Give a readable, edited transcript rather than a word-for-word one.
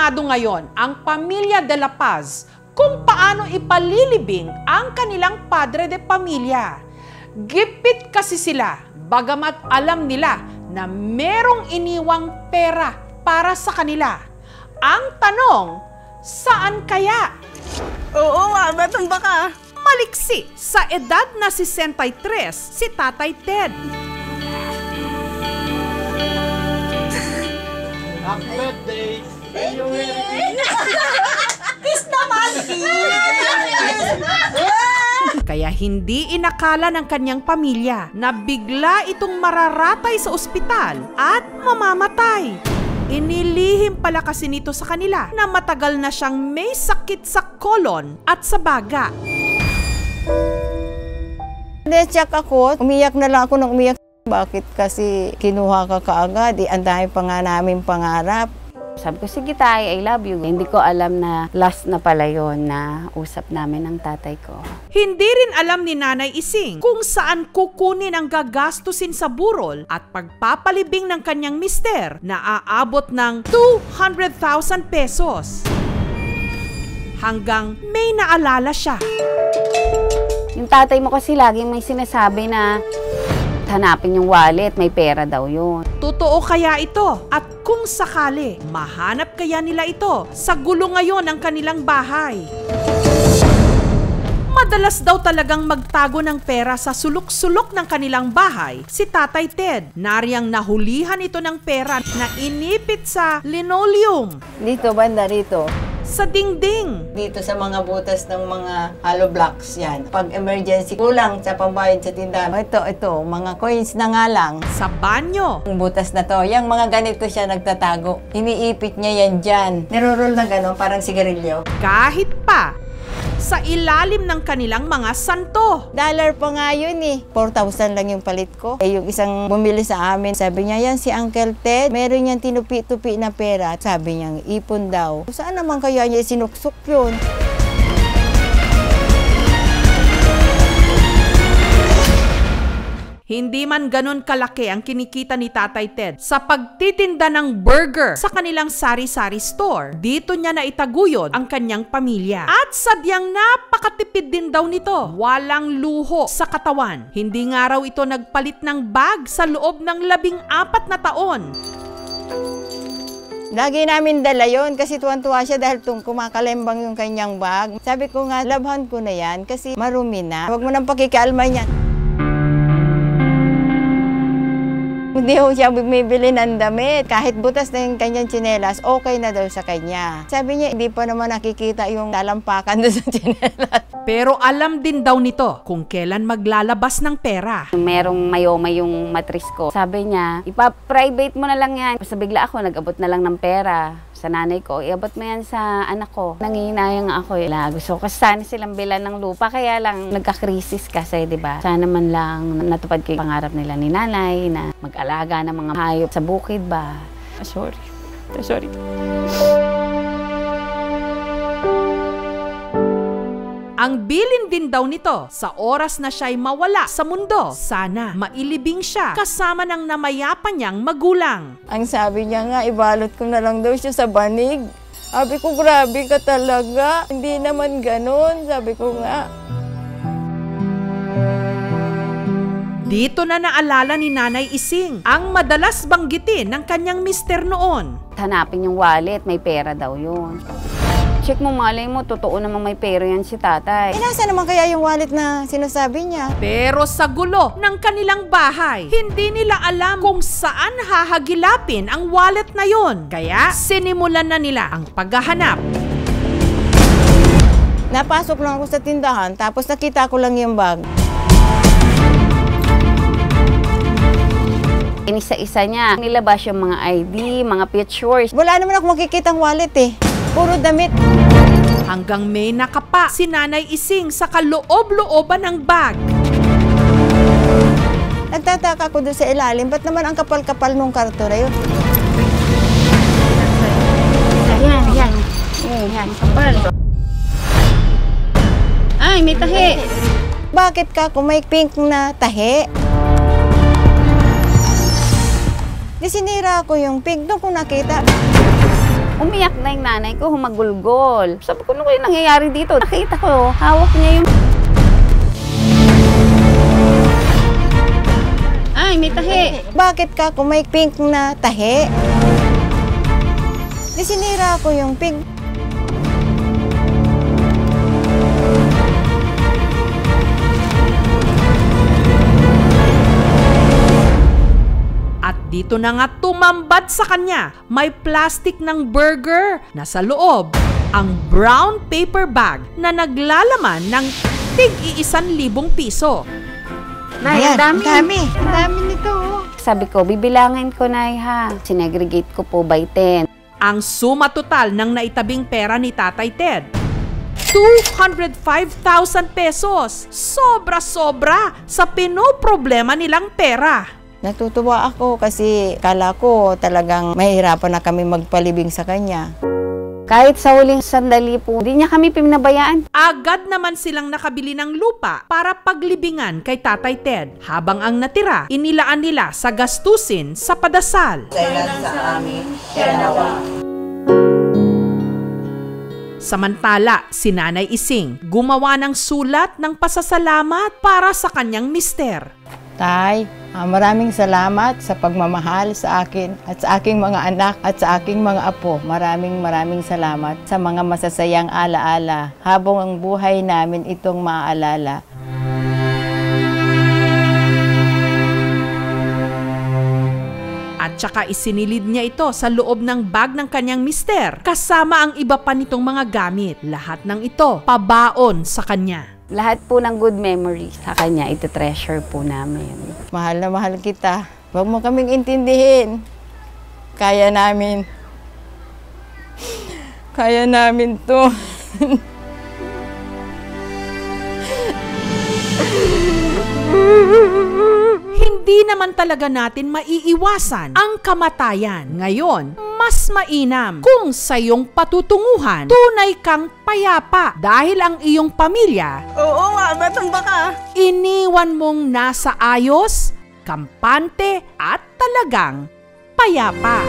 Alarmado ngayon ang pamilya de la Paz kung paano ipalilibing ang kanilang padre de pamilya. Gipit kasi sila, bagamat alam nila na merong iniwang pera para sa kanila. Ang tanong, saan kaya? Oo nga, matumba ka. Maliksi sa edad na 63 si Tatay Ted. Happy birthday! Kiss naman! Kaya hindi inakala ng kanyang pamilya na bigla itong mararatay sa ospital at mamamatay. Inilihim pala kasi nito sa kanila na matagal na siyang may sakit sa kolon at sa baga. Na-check ako, umiyak na lang ako nang umiyak. Bakit kasi kinuha ka kaagad? Ang dami pa nga namin pangarap. Sabi ko, sige tay, I love you. Hindi ko alam na last na pala yun na usap namin ng tatay ko. Hindi rin alam ni Nanay Ising kung saan kukunin ang gagastusin sa burol at pagpapalibing ng kanyang mister na aabot ng 200,000 pesos. Hanggang may naalala siya. Yung tatay mo kasi laging may sinasabi na hanapin yung wallet, may pera daw yun. Totoo kaya ito? At kung sakali, mahanap kaya nila ito sa gulo ngayon ng kanilang bahay? Madalas daw talagang magtago ng pera sa sulok-sulok ng kanilang bahay si Tatay Ted. Nariyang nahulihan ito ng pera na inipit sa linoleum, Dito, banda rito. sa dingding, Dito sa mga butas ng mga hollow blocks yan. Pag emergency, kulang sa pambayad sa tindahan. Ito, mga coins na nga lang. sa banyo, Yung butas na to, yung mga ganito siya nagtatago. Iniipit niya yan dyan. Niroroll na gano'n, parang sigarilyo. kahit pa sa ilalim ng kanilang mga santo. Dollar pa nga yun eh. 4,000 lang yung palit ko. Yung isang bumili sa amin, sabi niya, yan si Uncle Ted, meron niyang tinupi-tupi na pera. Sabi niya, ipon daw. Saan naman kaya niya sinuksok yun? Hindi man ganun kalaki ang kinikita ni Tatay Ted sa pagtitinda ng burger sa kanilang sari-sari store. Dito niya naitaguyod ang kanyang pamilya. At sadyang napakatipid din daw nito. Walang luho sa katawan. Hindi nga raw ito nagpalit ng bag sa loob ng 14 na taon. Lagi namin dala yun kasi tuwan-tuwa siya dahil kumakalembang yung kanyang bag. Sabi ko nga, labhan ko na yan kasi marumi na. Huwag mo nang pakikialma niya. Hindi ho siya bumibili ng damit. Kahit butas na yung kanyang tsinelas, okay na daw sa kanya. Sabi niya, hindi pa naman nakikita yung talampakan doon sa tsinelas. Pero alam din daw nito kung kailan maglalabas ng pera. Merong mayoma yung matris ko. Sabi niya, ipa-private mo na lang yan. Basta bigla ako, nag-abot na lang ng pera sa nanay ko. Iabot mo yan sa anak ko. Nangihinayang ako. Gusto ko kasi sana silang bilan ng lupa. Kaya lang nagka-crisis kasi, di ba? Sana man lang natupad ko yung pangarap nila ni nanay na mag-alaga ng mga hayop sa bukid ba. Sorry. Ang bilin din daw nito sa oras na siya'y mawala sa mundo. Sana mailibing siya kasama ng namayapan niyang magulang. Ang sabi niya nga, ibalot ko na lang daw siya sa banig. Sabi ko, grabe ka talaga. Hindi naman ganun. Sabi ko nga. Dito na naalala ni Nanay Ising ang madalas banggitin ng kanyang mister noon. Hanapin yung wallet, may pera daw yun. Check mo, malay mo, totoo namang may pera yan si tatay. Nasa naman kaya yung wallet na sinasabi niya? Pero sa gulo ng kanilang bahay, hindi nila alam kung saan hahagilapin ang wallet na yon. Kaya sinimulan na nila ang paghahanap. Napasok lang ako sa tindahan, tapos nakita ko lang yung bag. Inisa-isa niya, nilabas yung mga ID, mga pictures. Wala naman ako makikitang wallet eh. Puro damit. Hanggang may nakapa si Nanay Ising sa kaloob-looban ng bag. Nagtataka ko doon sa ilalim, ba't naman ang kapal-kapal nung karto na yun? Yan, kapal. Ay, may tahi. Bakit ka kung may pink na tahi? Di sinira ko yung pink doon ko nakita. Umiyak na yung nanay ko, humagulgol. Sabi ko, ano kayo nangyayari dito? Nakita ko, hawak niya yung... Ay, may tahi. Bakit ka kung may pink na tahi? Di sinira ko yung pink. At dito na nga tumambad sa kanya, may plastic ng burger na sa loob, ang brown paper bag na naglalaman ng tig-1,000 piso. Nay, Ayan, ang dami. Ang dami nito. Sabi ko, bibilangin ko, Nay, ha. Sinegregate ko po by 10. Ang suma total ng naitabing pera ni Tatay Ted, 205,000 pesos. Sobra-sobra sa pinoproblema nilang pera. Natutuwa ako kasi kala ko talagang mahirapan na kami magpalibing sa kanya. Kahit sa huling sandali po, hindi niya kami pinabayaan. Agad naman silang nakabili ng lupa para paglibingan kay Tatay Ted, habang ang natira, inilaan nila sa gastusin sa padasal. Samantala, si Nanay Ising gumawa ng sulat ng pasasalamat para sa kanyang mister. Tay, maraming salamat sa pagmamahal sa akin at sa aking mga anak at sa aking mga apo. Maraming salamat sa mga masasayang alaala. Habang ang buhay namin itong maaalala. At saka isinilid niya ito sa loob ng bag ng kanyang mister, kasama ang iba pa nitong mga gamit. Lahat ng ito, pabaon sa kanya. Lahat po ng good memories sa kanya, ito treasure po namin. Mahal na mahal kita. Huwag mo kaming intindihin. Kaya namin. Kaya namin to. Hindi naman talaga natin maiiwasan ang kamatayan. Ngayon, mas mainam kung sa iyong patutunguhan, tunay kang payapa dahil ang iyong pamilya, Oo nga, batamba ka. iniwan mong nasa ayos, kampante at talagang payapa.